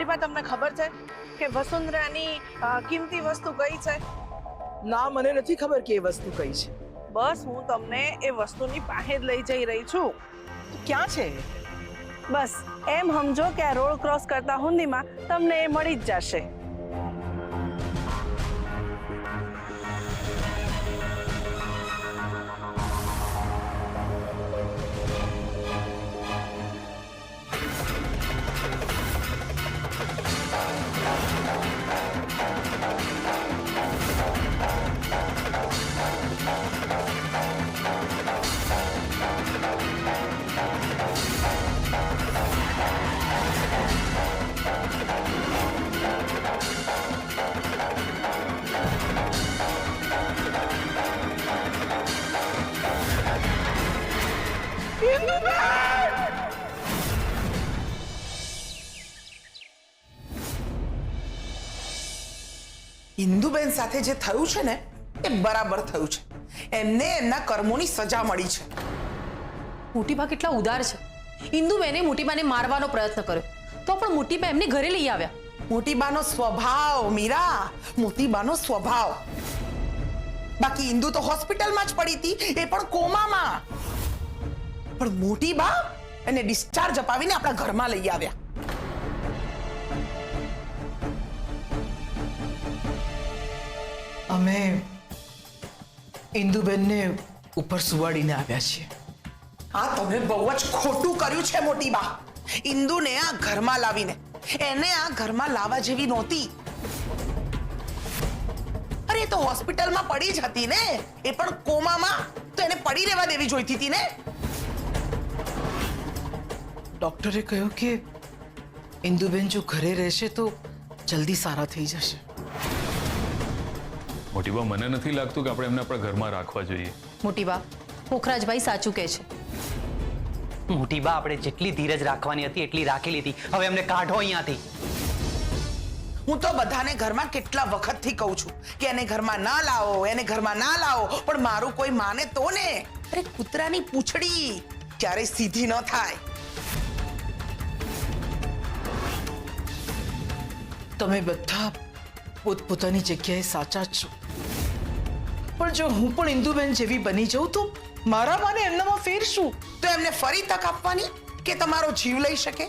મોટી બા તમને ખબર છે કે વસુંધરાની કિંમતી વસ્તુ કઈ છે? ના, મને નથી ખબર કે એ વસ્તુ કઈ છે. બસ હું તમને એ વસ્તુની પાસે જ લઈ જઈ રહી છું. તો ક્યાં છે? બસ એમ સમજો કે આ રોડ ક્રોસ કરતા હુંદીમાં તમને એ મળી જ જશે. ઇન્દુબેન સાથે જે થયું છે ને એ બરાબર થયું છે. એમને એમના કર્મોની સજા મળી છે. મોટીબા કેટલા ઉદાર છે. ઇન્દુબેને મોટીબાને મારવાનો પ્રયત્ન કર્યો તો પણ મોટીબા એમને ઘરે લઈ આવ્યા. મોતીબાનો સ્વભાવ મીરા, મોતીબાનો સ્વભાવ. બાકી ઇન્દુ તો હોસ્પિટલમાં જ પડી હતી, એ પણ કોમામાં. પણ મોતીબા એને ડિસ્ચાર્જ અપાવીને આપણા ઘરમાં લઈ આવ્યા. અમે ઇન્દુબેનને ઉપર સુવાડીને આવ્યા છીએ. આ તમે બહુ જ ખોટું કર્યું છે મોતીબા. ઇન્દુને આ ઘરમાં લાવીને, એને આ ઘરમાં લાવવા જેવી નહોતી. અરે તો હોસ્પિટલમાં પડી જ હતી ને, એ પણ કોમામાં. તો એને પડી રહેવા દેવી જોઈતી હતી ને. ડોક્ટરે કહ્યું કે ઇન્દુબેન જો ઘરે રહેશે તો જલ્દી સારા થઈ જશે. મોટીબા, મને નથી લાગતું કે આપણે એમને આપણા ઘરમાં રાખવા જોઈએ. મોટીબા, પોખરાજભાઈ સાચું કહે છે. મોટીબા, આપણે જેટલી ધીરજ રાખવાની હતી એટલી રાખી લીધી. હવે એમને કાઢો અહીંયાથી. હું તો બધાને ઘરમાં કેટલા વખતથી કહું છું કે એને ઘરમાં ના લાવો, એને ઘરમાં ના લાવો, પણ મારું કોઈ માને તો ને. અરે કૂતરાની પૂંછડી ક્યારે સીધી ન થાય. તમે બધા પોતપોતાની જગ્યાએ સાચા જ છો, પણ જો હું પણ ઇન્દુબેન જેવી બની જાઉં તો મારા માને એમનામાં ફેર શું? તો એમને ફરી તક આપવાની કે તમારો જીવ લઈ શકે?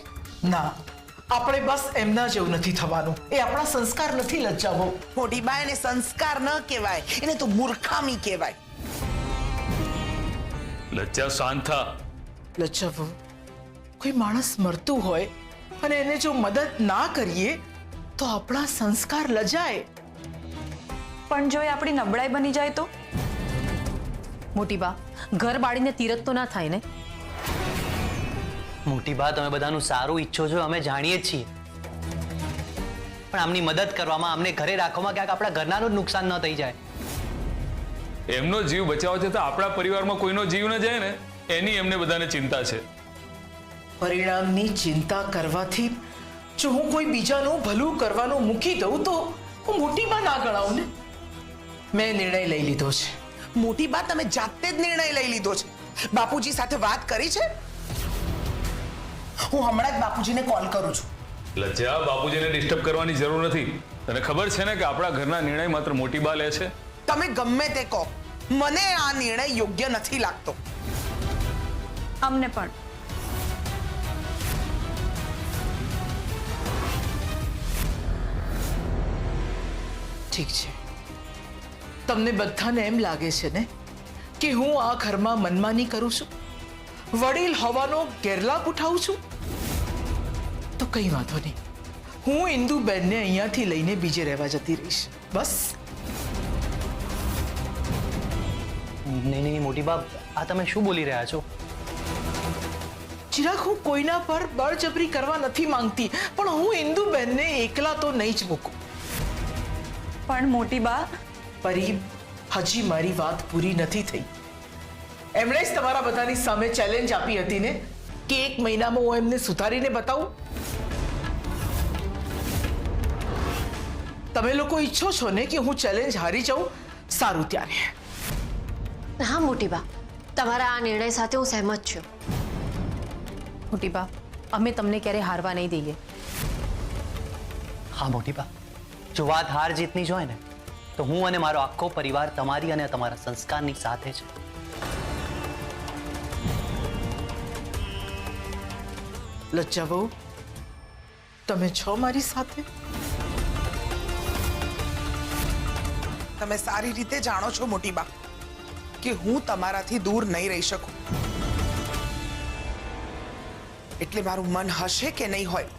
ના, આપણે બસ એમના જેવું નથી થવાનું. એ આપણા સંસ્કાર નથી લજ્જાવો. મોટી બા, એને સંસ્કાર ન કહેવાય, એને તો મૂર્ખામી કહેવાય. લચ્ચા, શાંત થા. લજ્જાવો, કોઈ માણસ મરતું હોય અને એને જો મદદ ના કરીએ તો આપણા સંસ્કાર લજાય. પણ જો એ આપણી નબળાઈ બની જાય તો? મોટીબા, ઘર બાળીને તીરથ તો ના થાય ને. મોટીબા, તમે બધાનું સારું ઈચ્છો છો, અમે જાણીએ જ છીએ, પણ આમની મદદ કરવામાં, અમને ઘરે રાખવામાં ક્યાંક આપણા ઘરનાનું જ નુકસાન ન થઈ જાય. એમનો જીવ બચાવવા છતાં આપણા પરિવારમાં કોઈનો જીવ ન જાય ને, એની એમને બધાને ચિંતા છે. પરિણામની ચિંતા કરવાથી જો હું કોઈ બીજાનું ભલું કરવાનું મૂકી દઉં તો હું મોટી બા ના ગણાવું ને. મેં નિર્ણય લઈ લીધો છે. મોટી બા, તમે જાતે જ નિર્ણય લઈ લીધો છે. બાપુજી સાથે વાત કરી છે? હું હમણાં જ બાપુજીને કોલ કરું છું. લચ્ચા, બાપુજીને ડિસ્ટર્બ કરવાની જરૂર નથી. તને ખબર છે ને કે આપણા ઘરના નિર્ણય માત્ર મોટી બા લે છે. તમે ગમે તે કહો, મને આ નિર્ણય યોગ્ય નથી લાગતો. અમને પણ. ઠીક છે, તમને બધાને એમ લાગે છે ને કે હું આ ઘરમાં મનમાની કરું છું, વડીલ હોવાનો ગેરલાભ ઉઠાવું છું? તો કઈ વાંધો નહીં, હું ઇન્દુબેનને અહીંયાથી લઈને બીજે રહેવા જતી રહીશ. બસ. નહીં, મોટીબા, આ તમે શું બોલી રહ્યા છો? ચિરાગ, હું કોઈના પર બળજબરી કરવા નથી માંગતી, પણ હું ઇન્દુબેનને એકલા તો નહીં જ મૂકું. પણ મોટી બા, પરી, હજી મારી વાત પૂરી નથી થઈ. એમણે જ તમારા બધાની સામે ચેલેન્જ આપી હતી ને કે 1 મહિનામાં હું એમને સુધારીને બતાવું. તમે લોકો ઈચ્છો છો ને કે હું ચેલેન્જ હારી જાઉં? સારું, ત્યારે. હા મોટીબા, તમારા આ નિર્ણય સાથે હું સહેમત છું. મોટીબા, અમે તમને ક્યારે હારવા નહીં દઈએ. હા મોટી બા, જો વાત હાર જીતની જ હોય ને તો હું અને મારો આખો પરિવાર તમારી અને તમારા સંસ્કારની સાથે છે. લજ્જા બહુ, તમે છો મારી સાથે? તમે સારી રીતે જાણો છો મોટી બા કે હું તમારાથી દૂર નહીં રહી શકું. એટલે મારું મન હશે કે નહીં હોય,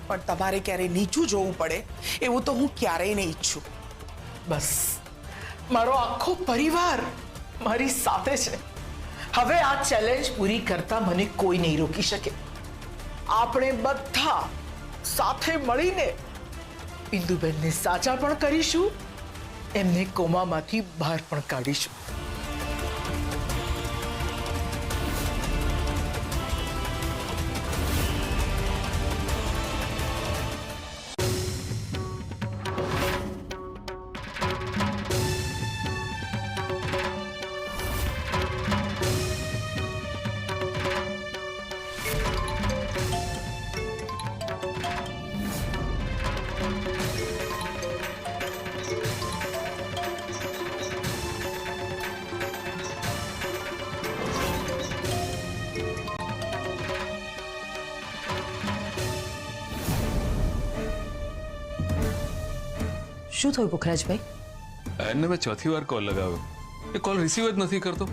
પણ તમારે ક્યારેય નીચું જોવું પડે એવું તો હું ક્યારેય નહીં ઈચ્છું. બસ, મારો આખો પરિવાર મારી સાથે છે. હવે આ ચેલેન્જ પૂરી કરતા મને કોઈ નહીં રોકી શકે. આપણે બધા સાથે મળીને ઇન્દુબેનને સાચા પણ કરીશું, એમને કોમામાંથી બહાર પણ કાઢીશું. શું થયું પુખરાજભાઈ? એને મેં ચોથી વાર કોલ લગાવ્યો, એ કોલ રિસીવ જ નથી કરતો.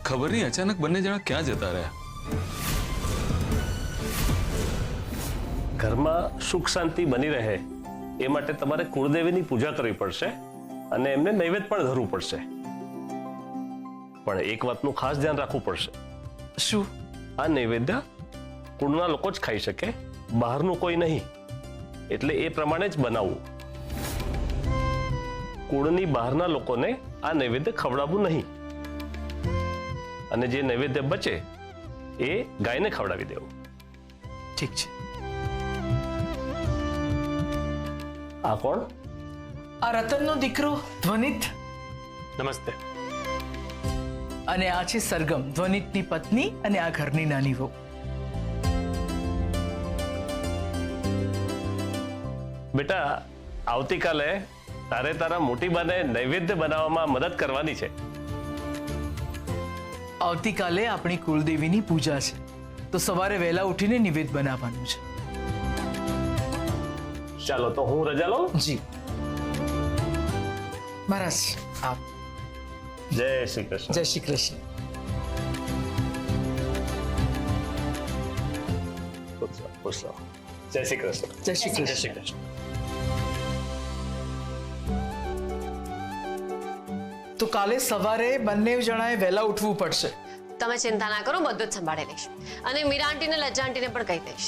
ખબર નહીં અચાનક બંને જણા ક્યાં જતા રહ્યા. ઘરમાં સુખ શાંતિ બની રહે એ માટે તમારે કુળદેવીની પૂજા કરવી પડશે અને એમને નૈવેદ્ય પણ ધરવું પડશે. પણ એક વાતનું ખાસ ધ્યાન રાખવું પડશે. શું? આ નૈવેદ્ય કુળના લોકો જ ખાઈ શકે, બહારનું કોઈ નહીં. એટલે એ પ્રમાણે જ બનાવવું. કુળની બહારના લોકોને આ નૈવેદ્ય ખવડાવવું નહીં. અને જે નૈવેદ્ય બચે એ ગાયને ખવડાવી દેવું. ઠીક છે. આ કોણ? આ રતનનો દીકરો ધ્વનિત, નમસ્તે. અને આ છે સરગમ, ધ્વનિતની પત્ની અને આ ઘરની નાની વહુ. બેટા, આવતીકાલે તારે તારા મોટી બાને નૈવેદ્ય બનાવવામાં મદદ કરવાની છે. આવતીકાલે આપણી કુળદેવીની પૂજા છે, તો સવારે વહેલા ઉઠીને નિવેદ બનાવવાનું છે. ચાલો તો હું રજા લઉં. જી મહારાજ, આપ. જય શ્રી કૃષ્ણ. જય શ્રી કૃષ્ણ. ખુશ રહો. જય શ્રી કૃષ્ણ. જય શ્રી કૃષ્ણ. જય શ્રી કૃષ્ણ. તો કાલે સવારે બંને જણાએ વહેલા ઉઠવું પડશે. તમે ચિંતા ના કરો, બધું જ સંભાળી લઈશ. અને મીરા આંટીને લજ્જા આંટીને પણ કહી દઈશ.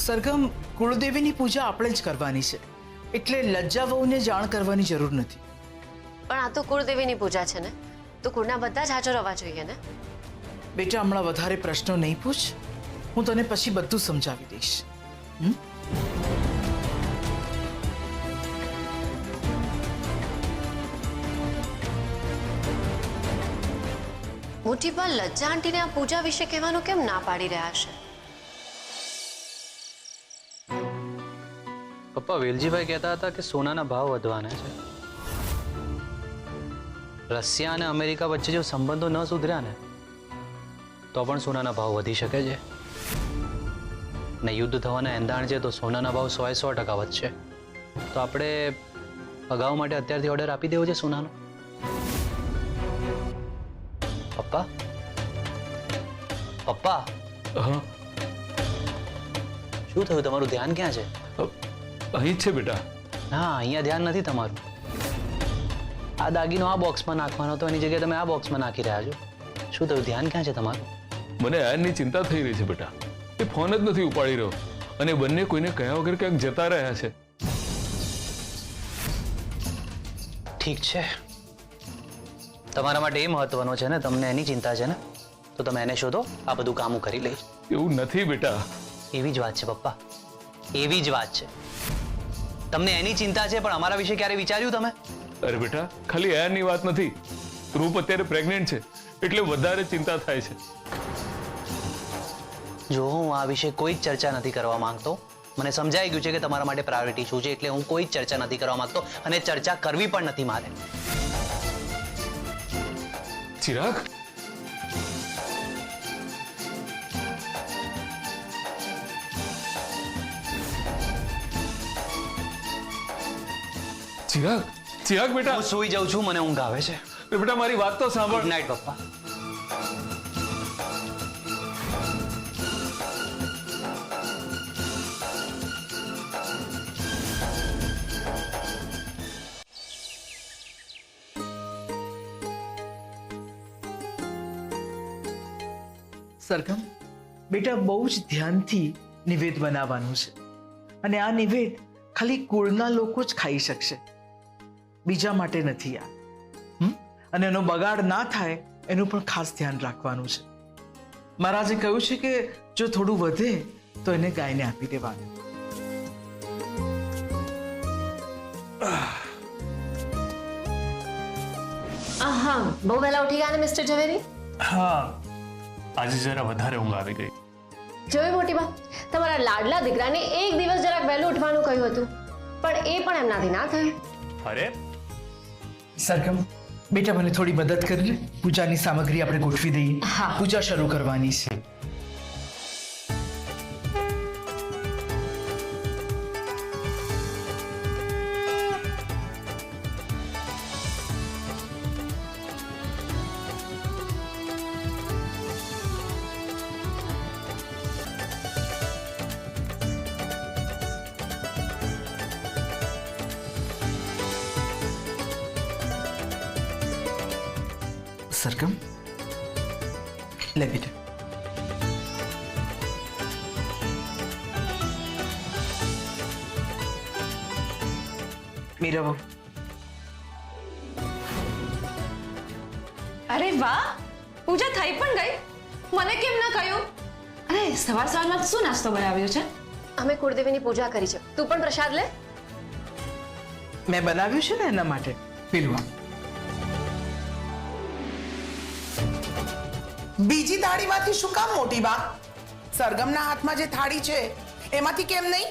સરગમ, કુળદેવીની પૂજા આપણે જ કરવાની છે, એટલે લજ્જા વહુને જાણ કરવાની જરૂર નથી. પણ આ તો કુળદેવીની પૂજા છે ને, તો કુળના બધા જ હાજર હોવા જોઈએ ને. બેટા, હમણાં વધારે પ્રશ્નો નહીં પૂછ, હું તને પછી બધું સમજાવી દઈશ. મોટી બા લજ્જા આંટીને આ પૂજા વિશે કહેવાનું કેમ ના પાડી રહ્યા છે? પપ્પા, વેલજીભાઈ કહેતા હતા કે સોનાના ભાવ વધવાના છે. રશિયા અને અમેરિકા વચ્ચે જો સંબંધો ન સુધર્યા ને તો પણ સોનાના ભાવ વધી શકે છે. ને યુદ્ધ થવાના એંધાણ છે, તો સોનાના ભાવ 100% વધશે. તો આપણે અગાઉ માટે અત્યારથી ઓર્ડર આપી દેવો છે સોનાનો. પપ્પા, પપ્પા, હા, શું થયું? તમારું ધ્યાન ક્યાં છે? અહીં જ છે બેટા. હા, અહીંયા ધ્યાન નથી તમારું. આ દાગીનો આ બોક્સમાં નાખવાનો હતો, એની જગ્યાએ તમે આ બોક્સમાં નાખી રહ્યા છો. શું થયું? ધ્યાન ક્યાં છે તમારું? મને આયનની ચિંતા થઈ રહી છે બેટા. એ ફોન જ નથી ઉપાડી રહ્યો અને બંને કોઈને કહ્યા વગર ક્યાંક જતા રહ્યા છે. ઠીક છે, તમારા માટે એ મહત્વનો છે ને, તમને એની ચિંતા છે ને, તો તમે એને શોધો, આ બધું કામ હું કરી લઈશ. એવું નથી બેટા. એવી જ વાત છે પપ્પા, એવી જ વાત છે. તમને એની ચિંતા છે, પણ અમારા વિશે ક્યારે વિચાર્યું તમે? અરે બેટા, ખાલી આયનની વાત નથી. રૂપ અત્યારે પ્રેગ્નેન્ટ છે, એટલે વધારે ચિંતા થાય છે. જો હું આ વિશે કોઈ જ ચર્ચા નથી કરવા માંગતો, મને સમજાઈ ગયું છે કે તમારા માટે પ્રાયોરિટી શું છે, એટલે હું કોઈ ચર્ચા નથી કરવા માંગતો અને ચર્ચા કરવી પણ નથી મારે. ચિરાગ, ચિરાગ, ચિરાગ બેટા, હું સૂઈ જાઉં છું, મને ઊંઘ આવે છે. બેટા મારી વાત તો ગુડ સાંભળ. નાઇટ પપ્પા. સરગમ, બેટા બહુ જ ધ્યાનથી નિવેદ બનાવવાનું છે અને આ નિવેદ ખાલી કુળના લોકો જ ખાઈ શકશે, બીજા માટે નથી આ. અને એનો બગાડ ના થાય એનું પણ ખાસ ધ્યાન રાખવાનું છે. મહારાજે કહ્યું છે કે જો થોડું વધે તો એને ગાયને આપી દેવાનું. હા, બહુ વહેલા ઉઠી ગયા ને મિસ્ટર ઝવેરી? હા, આજે જરા વધારે ઊંઘ આવી ગઈ. જોયું મોટી બા, તમારા લાડલા દીકરાને એક દિવસ જરાક વહેલું ઉઠવાનું કહ્યું હતું, પણ એ પણ એમનાથી ના થયું. અરે સરગમ, બેટા મને થોડી મદદ કરી લે. પૂજાની સામગ્રી આપણે ગોઠવી દઈએ. હા. પૂજા શરૂ કરવાની છે. સરગમ, લે બેટા. મીરા બહુ, અરે વાહ, પૂજા થઈ પણ ગઈ. મને કેમ ના કહ્યું? અરે સવાર સવારમાં શું નાસ્તો બનાવ્યો છે? અમે કુળદેવીની પૂજા કરી છે. તું પણ પ્રસાદ લે. મેં બનાવ્યું છે ને એના માટે. પીલવા બીજી થાળીમાંથી શું કામ મોટી બા? સરગમના હાથમાં જે થાળી છે એમાંથી કેમ નહીં?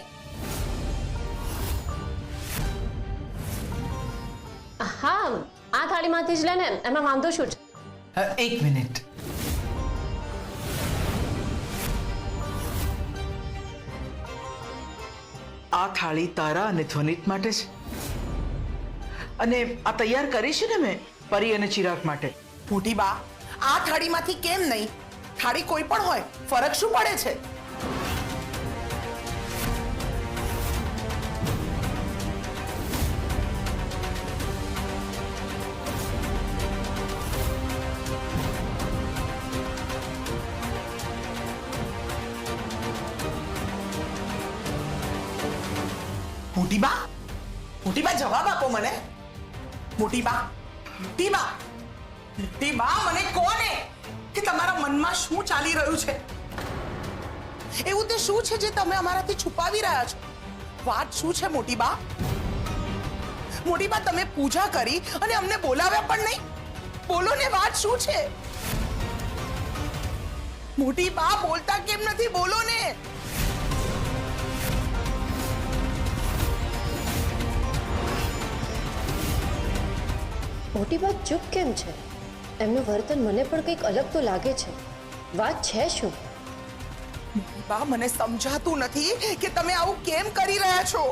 હા, આ થાળીમાંથી જ લે ને, એમાં વાંધો શું છે? એક મિનિટ. આ થાળી તારા અને ધ્વનિત માટે છે અને આ તૈયાર કરી છે ને મેં પરી અને ચિરાગ માટે. મોટી બા, આ થાળીમાંથી કેમ નહીં? થાળી કોઈ પણ હોય, ફરક શું પડે છે? મોટી બા, મોટી બા જવાબ આપો મને. મોટી બા, મોટી બા, મોટી બા, મને કોને કે તમારા મનમાં શું ચાલી રહ્યું છે? એવું તે શું છે જે તમે અમારાથી છુપાવી રહ્યા છો? વાત શું છે મોટી બા? મોટી બા, તમે પૂજા કરી અને અમને બોલાવ્યા પણ નહીં. બોલો ને, વાત શું છે? મોટી બા, બોલતા કેમ નથી? બોલો ને. મોટી બા ચૂપ કેમ છે? એમનું વર્તન મને પણ કંઈક અલગ તો લાગે છે. વાત છે શું? બા, મને સમજાતું નથી કે તમે આવું કેમ કરી રહ્યા છો.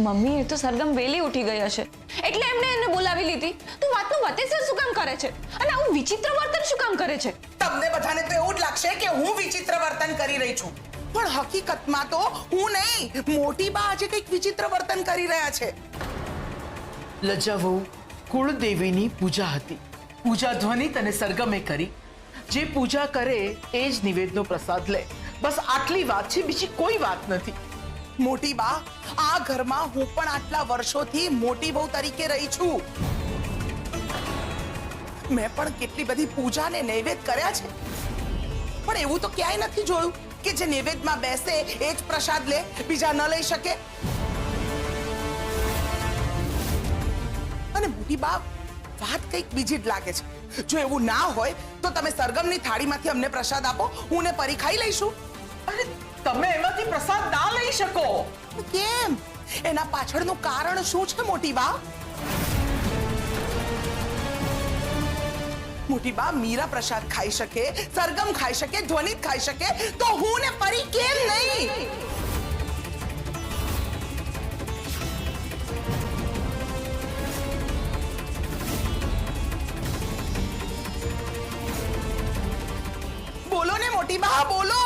મમ્મી, એ તો સરગમ વેલી ઉઠી ગઈ હશે એટલે એમને એને બોલાવી લીધી. તું વાતનું વતેસર શું કામ કરે છે અને આવું વિચિત્ર વર્તન શું કામ કરે છે? તમને બધાને તો એવું જ લાગશે કે હું વિચિત્ર વર્તન કરી રહી છું, પણ હકીકતમાં તો હું નહીં, મોટી બા આજે કંઈક વિચિત્ર વર્તન કરી રહ્યા છે. લજ્જા વહુ, કુળદેવીની પૂજા હતી. પૂજા ધ્વનિત અને સરગમે કરી. જે પૂજા કરે એ જ નિવેદનો પ્રસાદ લે. બસ આટલી વાત છે, બીજી કોઈ વાત નથી. મોટી બા, આ ઘરમાં હું પણ આટલા વર્ષોથી મોટી બહુ તરીકે રહી છું. મેં પણ કેટલી બધી પૂજા ને નૈવેદ્ય કર્યા છે, પણ એવું તો ક્યાંય નથી જોયું કે જે નૈવેદ્યમાં બેસે એ જ પ્રસાદ લે, બીજા ન લઈ શકે. અને મોટી બા, વાત કંઈક બીજી જ લાગે છે. જો એવું ના હોય તો તમે સરગમની થાળીમાંથી અમને પ્રસાદ આપો, હું ને પરી ખાઈ લઈશું. અરે તમે એમાંથી પ્રસાદ ના લઈ શકો. કેમ? એના પાછળનું કારણ શું છે મોટી બા? મોટી બા, મીરા પ્રસાદ ખાઈ શકે, સરગમ ખાઈ શકે, ધ્વનિત ખાઈ શકે, તો હું ને પરી કેમ નહીં? બોલો ને મોટી બા, બોલો.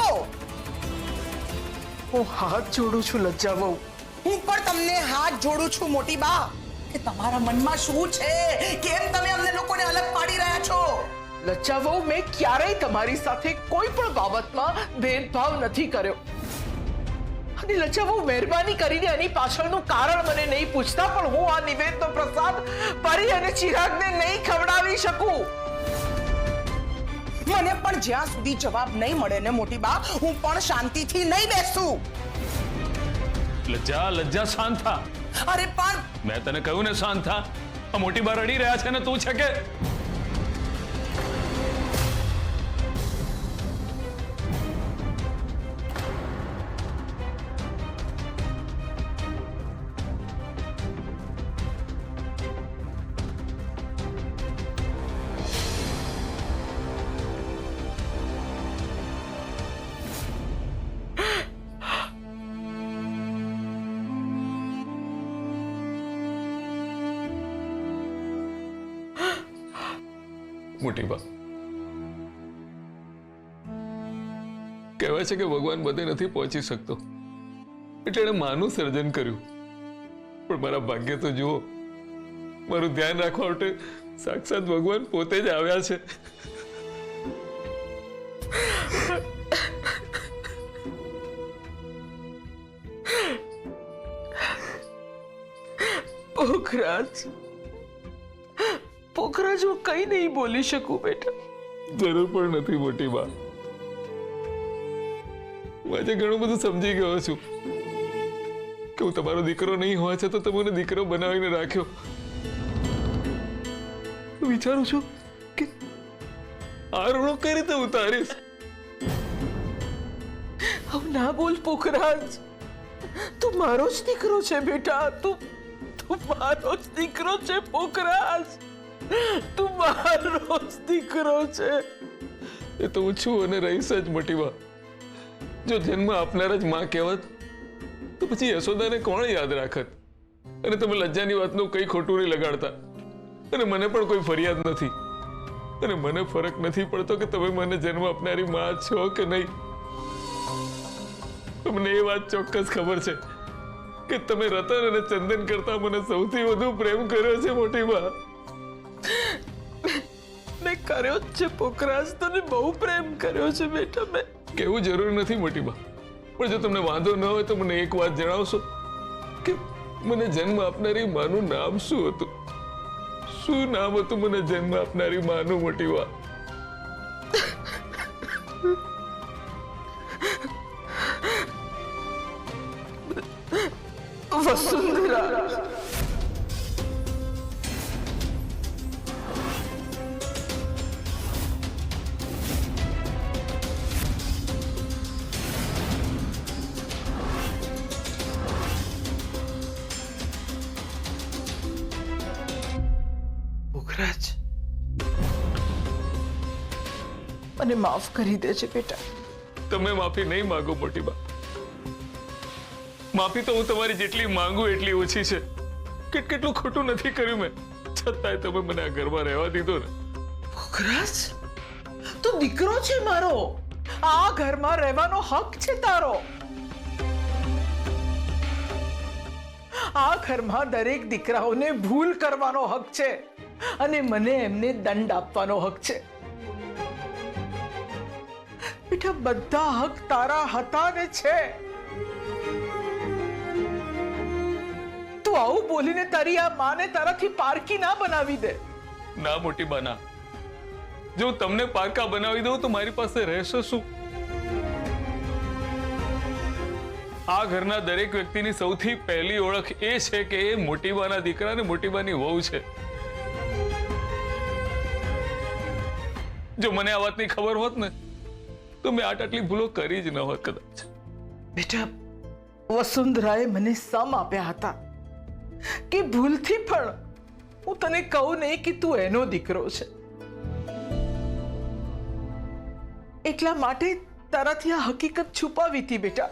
હું હાથ જોડું છું લજ્જા વહુ. હું પણ તમને હાથ જોડું છું મોટી બા, કે તમારા મનમાં શું છે? કેમ તમે અમને લોકોને અલગ પાડી રહ્યા છો? લજ્જા વહુ, મેં ક્યારેય તમારી સાથે કોઈ પણ બાબતમાં ભેદભાવ નથી કર્યો. અને લજ્જા વહુ, મહેરબાની કરીને એની પાછળનું કારણ મને નહીં પૂછતા, પણ હું આ નિવેદનો પ્રસાદ પરી અને ચિરાગને નહીં ખવડાવી શકું. મને પણ જ્યાં સુધી જવાબ નહીં મળે ને મોટી બા, હું પણ શાંતિથી નહીં બેસું. લજ્જા લજ્જા શાંત થા. અરે પણ મેં તને કહ્યું ને શાંત થા. આ મોટી બા રડી રહ્યા છે ને તું છે કે મોટી બા? કહેવાય છે કે ભગવાન બધે નથી પહોંચી શકતો, એટલે એણે માનું સર્જન કર્યું. પણ મારા ભાગ્ય તો જુઓ, મારું ધ્યાન રાખવા માટે સાક્ષાત ભગવાન પોતે જ આવ્યા છે. પોખરાજ, હું કઈ નહીં બોલી શકું બેટા. જરૂર પણ નથી મોટી બા. હું આજે ઘણું બધું સમજી ગયો છું કે હું તમારો દીકરો નહીં હોવા છતાં તમને દીકરો બનાવીને રાખ્યો. વિચારું છું કે આ ઋણો કઈ રીતે ઉતારીશ. હવે ના બોલ પોખરાજ, તું મારો જ દીકરો છે બેટા. તું મારો જ દીકરો છે પોખરાજ. તું મારો જ દીકરો છે. એ તો હું છું અને રહીશ જ મોટી બા. જો જન્મ આપનાર જ માં કહેવત, તો પછી યશોદાને કોણ યાદ રાખત? અને તમે લજ્જાની વાતનું કઈ ખોટું નહીં લગાડતા. અને મને પણ કોઈ ફરિયાદ નથી. અને મને ફરક નથી પડતો કે તમે મને જન્મ આપનારી માં છો કે નહીં. તમને એ વાત ચોક્કસ ખબર છે કે તમે રતન અને ચંદન કરતા મને સૌથી વધુ પ્રેમ કર્યો છે મોટી બા. મેં કર્યો જ છે પોખરાજ, તને બહુ પ્રેમ કર્યો છે બેટા. મેં કેવું જરૂર નથી મોટી બા, પણ જો તમને વાંધો ન હોય તો મને એક વાત જણાવશો કે મને જન્મ આપનારી માનું નામ શું હતું? શું નામ હતું મને જન્મ આપનારી માનું મોટી બા? વસુંધરા. પોખરાજ, મને માફ કરી દે છે બેટા. તમે માફી નહીં માંગો મોટી બા. માફી તો હું તમારી જેટલી માંગુ એટલી ઓછી છે. કેટલું ખોટું નથી કર્યું મેં, છતાંય તમે મને આ ઘરમાં રહેવા દીધો ને. પોખરાજ, તું દીકરો છે મારો. આ ઘરમાં રહેવાનો હક છે તારો. આ ઘરમાં દરેક દીકરાઓને ભૂલ કરવાનો હક છે અને મને એમને દંડ આપવાનો હક છે. બેટા, બધા હક તારા હતા ને છે. તું આવું બોલીને તારી આ માને તારાથી પારકી ના બનાવી દે. ના મોટી બા, ના. જો તમને પારકા બનાવી દઉં તો મારી પાસે રહેશે શું? આ ઘરના દરેક વ્યક્તિની સૌથી પહેલી ઓળખ એ છે કે એ મોટીબાના દીકરા અને મોટીબાની વહુ છે. જો મને આ વાતની ખબર હોત ને તો મેં આટલી ભૂલો કરી જ ન હોત કદાચ. બેટા, વસુંધરાએ મને સમ આપ્યા હતા કે ભૂલથી પણ હું તને કહું નહીં કે તું એનો દીકરો છે. એટલા માટે તારાથી આ હકીકત છુપાવી હતી બેટા.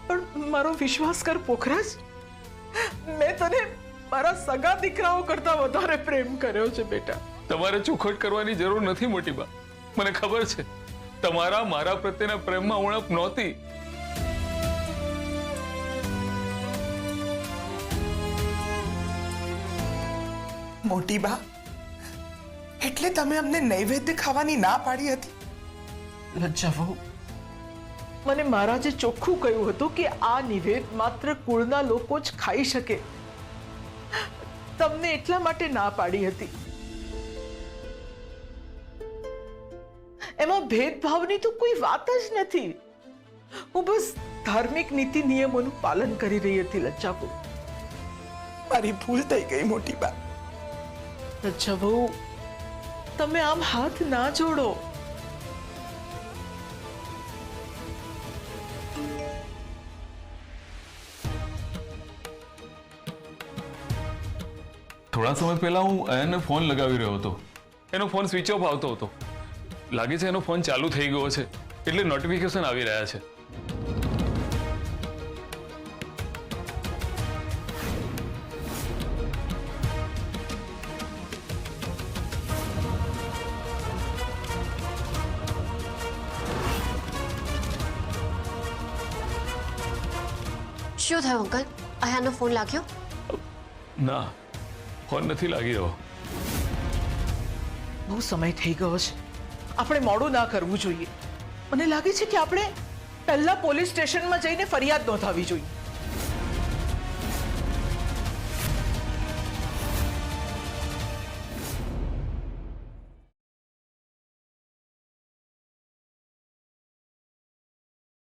પણ મારો વિશ્વાસ કર પોખરાજ, મેં તને મારા સગા દીકરાઓ કરતા વધારે પ્રેમ કર્યો છે બેટા. તમારે ચોખવટ કરવાની જરૂર નથી મોટી બા. મને ખબર છે તમારા મારા પ્રત્યેના પ્રેમમાં ઉણપ નહોતી. મોટી બા, એટલે તમે અમને નૈવેદ્ય ખાવાની ના પાડી હતી? લજ્જા વહુ, મને મહારાજે ચોખ્ખું કહ્યું હતું કે આ નિવેદ માત્ર કુળના લોકો જ ખાઈ શકે. તમને એટલા માટે ના પાડી હતી. એમાં ભેદભાવની તો કોઈ વાત જ નથી. હું બસ ધાર્મિક નીતિ નિયમોનું પાલન કરી રહી હતી લજ્જાબહુ. મારી ભૂલ થઈ ગઈ મોટી બા. લજ્જા વહુ, તમે આમ હાથ ના જોડો. થોડા સમય પહેલા હું અયનને ફોન લગાવી રહ્યો હતો. એનો ફોન સ્વિચ ઓફ આવતો હતો. લાગે છે એનો ફોન ચાલુ થઈ ગયો છે, એટલે નોટિફિકેશન આવી રહ્યા છે. શું થયું અંકલ? અયાનો ફોન લાગ્યો? ના, ફોન નથી લાગી રહ્યો. બહુ સમય થઈ ગયો છે. આપણે મોડું ના કરવું જોઈએ. મને લાગે છે કે આપણે પહેલા પોલીસ સ્ટેશનમાં જઈને ફરિયાદ નોંધાવવી જોઈએ.